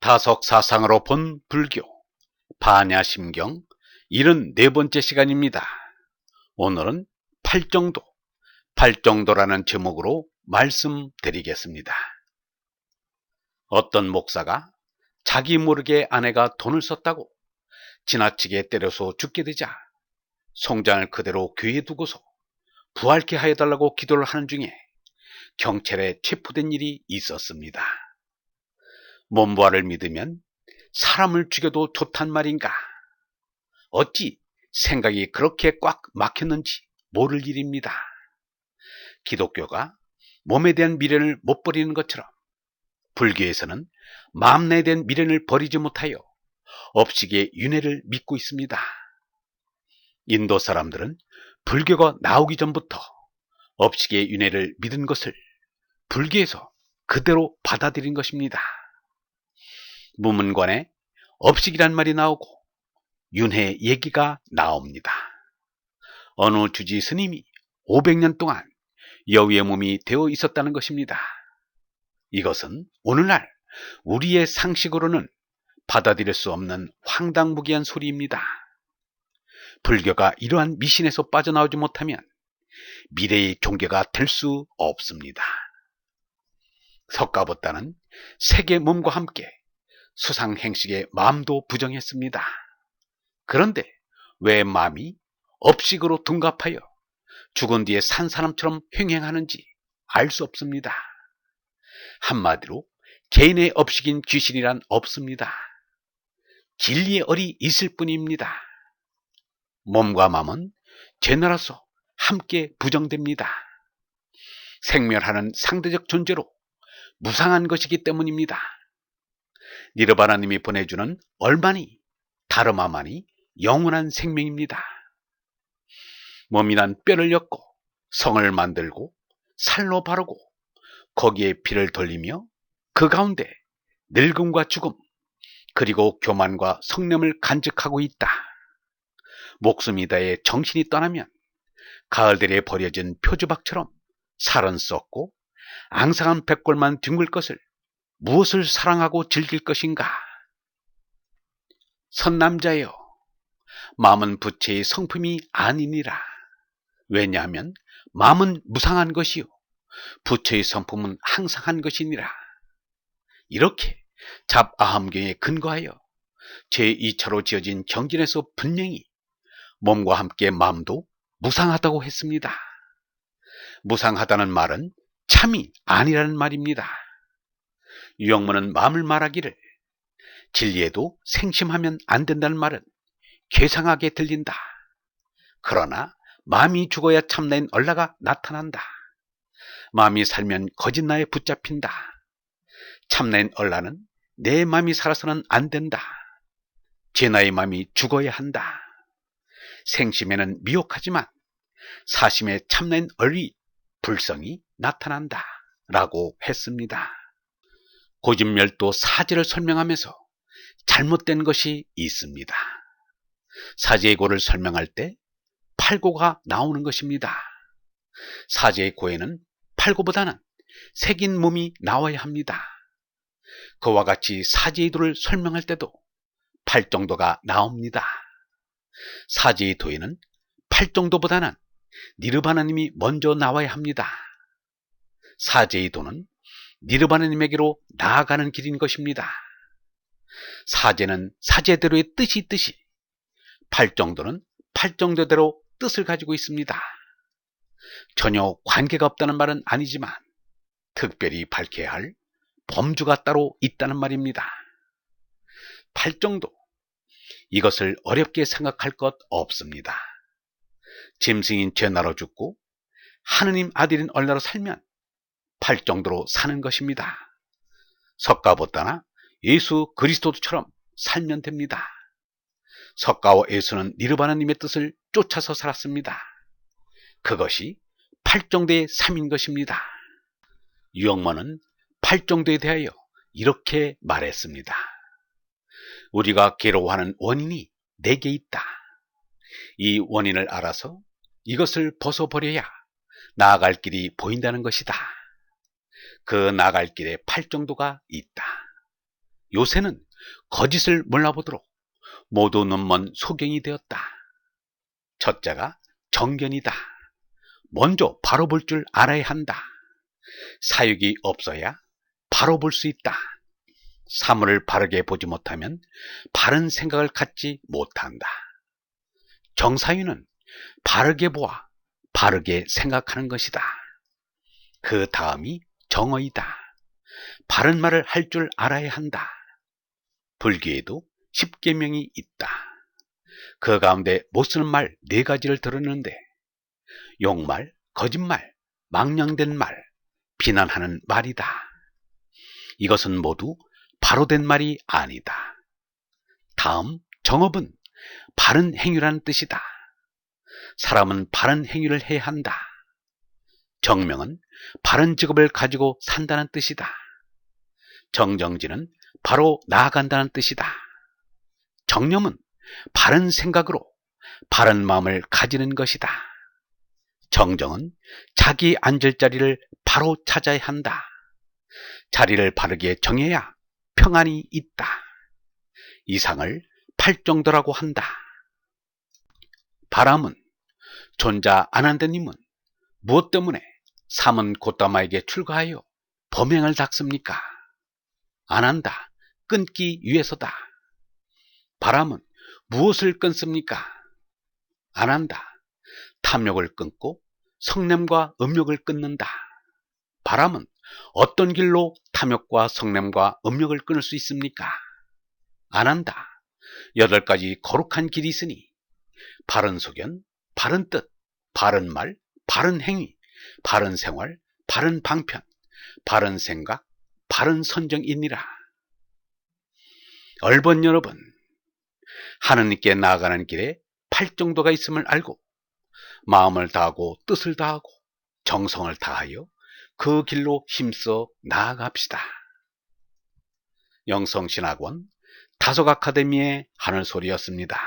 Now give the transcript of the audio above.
다석사상으로 본 불교 반야심경 74번째 시간입니다. 오늘은 팔정도라는 제목으로 말씀드리겠습니다. 어떤 목사가 자기 모르게 아내가 돈을 썼다고 지나치게 때려서 죽게 되자 송장을 그대로 교회에 두고서 부활케 하여달라고 기도를 하는 중에 경찰에 체포된 일이 있었습니다. 몸부활을 믿으면 사람을 죽여도 좋단 말인가? 어찌 생각이 그렇게 꽉 막혔는지 모를 일입니다. 기독교가 몸에 대한 미련을 못 버리는 것처럼 불교에서는 마음에 대한 미련을 버리지 못하여 업식의 윤회를 믿고 있습니다. 인도 사람들은 불교가 나오기 전부터 업식의 윤회를 믿은 것을 불교에서 그대로 받아들인 것입니다. 무문관에 업식이란 말이 나오고 윤회 얘기가 나옵니다. 어느 주지 스님이 500년 동안 여우의 몸이 되어 있었다는 것입니다. 이것은 오늘날 우리의 상식으로는 받아들일 수 없는 황당무계한 소리입니다. 불교가 이러한 미신에서 빠져나오지 못하면 미래의 종교가 될 수 없습니다. 석가보다는 세계 몸과 함께 수상행식의 마음도 부정했습니다. 그런데 왜 마음이 업식으로 둔갑하여 죽은 뒤에 산 사람처럼 횡행하는지 알 수 없습니다. 한마디로 개인의 업식인 귀신이란 없습니다. 진리의 얼이 있을 뿐입니다. 몸과 마음은 죄나라서 함께 부정됩니다. 생멸하는 상대적 존재로 무상한 것이기 때문입니다. 니르바나님이 보내주는 얼마니 다르마만이 영원한 생명입니다. 몸이란 뼈를 엮고 성을 만들고 살로 바르고 거기에 피를 돌리며 그 가운데 늙음과 죽음 그리고 교만과 성냄을 간직하고 있다. 목숨이 다해 정신이 떠나면 가을들에 버려진 표주박처럼 살은 썩고 앙상한 백골만 뒹굴 것을 무엇을 사랑하고 즐길 것인가? 선남자여, 마음은 부처의 성품이 아니니라. 왜냐하면 마음은 무상한 것이요 부처의 성품은 항상한 것이니라. 이렇게 잡아함경에 근거하여 제2차로 지어진 경전에서 분명히 몸과 함께 마음도 무상하다고 했습니다. 무상하다는 말은 참이 아니라는 말입니다. 유영문은 마음을 말하기를 진리에도 생심하면 안 된다는 말은 괴상하게 들린다. 그러나 마음이 죽어야 참나인 얼라가 나타난다. 마음이 살면 거짓나에 붙잡힌다. 참나인 얼라는 내 마음이 살아서는 안 된다. 제 나의 마음이 죽어야 한다. 생심에는 미혹하지만 사심에 참나인 얼이 불성이 나타난다. 라고 했습니다. 고집멸도 사제를 설명하면서 잘못된 것이 있습니다. 사제의 고를 설명할 때 팔고가 나오는 것입니다. 사제의 고에는 팔고보다는 색인 몸이 나와야 합니다. 그와 같이 사제의 도를 설명할 때도 팔정도가 나옵니다. 사제의 도에는 팔정도보다는 니르바나님이 먼저 나와야 합니다. 사제의 도는 니르바나님에게로 나아가는 길인 것입니다. 사제는 사제대로의 뜻이 있듯이 팔정도는 팔정도대로 뜻을 가지고 있습니다. 전혀 관계가 없다는 말은 아니지만 특별히 밝혀야 할 범주가 따로 있다는 말입니다. 팔정도, 이것을 어렵게 생각할 것 없습니다. 짐승인 죄나로 죽고 하느님 아들인 얼나로 살면 팔정도로 사는 것입니다. 석가보다나 예수 그리스도처럼 살면 됩니다. 석가와 예수는 니르바나님의 뜻을 쫓아서 살았습니다. 그것이 팔정도의 삶인 것입니다. 유영문은 팔정도에 대하여 이렇게 말했습니다. 우리가 괴로워하는 원인이 내게 있다. 이 원인을 알아서 이것을 벗어버려야 나아갈 길이 보인다는 것이다. 그 나아갈 길에 팔정도가 있다. 요새는 거짓을 몰라보도록 모두 눈먼 소경이 되었다. 첫째가 정견이다. 먼저 바로 볼 줄 알아야 한다. 사육이 없어야 바로 볼 수 있다. 사물을 바르게 보지 못하면 바른 생각을 갖지 못한다. 정사유는 바르게 보아 바르게 생각하는 것이다. 그 다음이 정의이다. 바른 말을 할 줄 알아야 한다. 불교에도 10계명이 있다. 그 가운데 못쓰는 말 4가지를 들었는데 욕말, 거짓말, 망령된 말, 비난하는 말이다. 이것은 모두 바로 된 말이 아니다. 다음 정업은 바른 행위라는 뜻이다. 사람은 바른 행위를 해야 한다. 정명은 바른 직업을 가지고 산다는 뜻이다. 정정지는 바로 나아간다는 뜻이다. 정념은 바른 생각으로 바른 마음을 가지는 것이다. 정정은 자기 앉을 자리를 바로 찾아야 한다. 자리를 바르게 정해야 평안이 있다. 이상을 팔정도라고 한다. 바람은 존자 아난드님은 무엇 때문에 삼은 고따마에게 출가하여 범행을 닦습니까? 안한다. 끊기 위해서다. 바람은 무엇을 끊습니까? 안한다. 탐욕을 끊고 성냄과 음욕을 끊는다. 바람은 어떤 길로 탐욕과 성냄과 음욕을 끊을 수 있습니까? 안한다. 8가지 거룩한 길이 있으니 바른 소견, 바른 뜻, 바른 말, 바른 행위, 바른 생활, 바른 방편, 바른 생각, 바른 선정이니라. 얼번 여러분, 하느님께 나아가는 길에 8정도가 있음을 알고 마음을 다하고 뜻을 다하고 정성을 다하여 그 길로 힘써 나아갑시다. 영성신학원 다속아카데미의 하늘소리였습니다.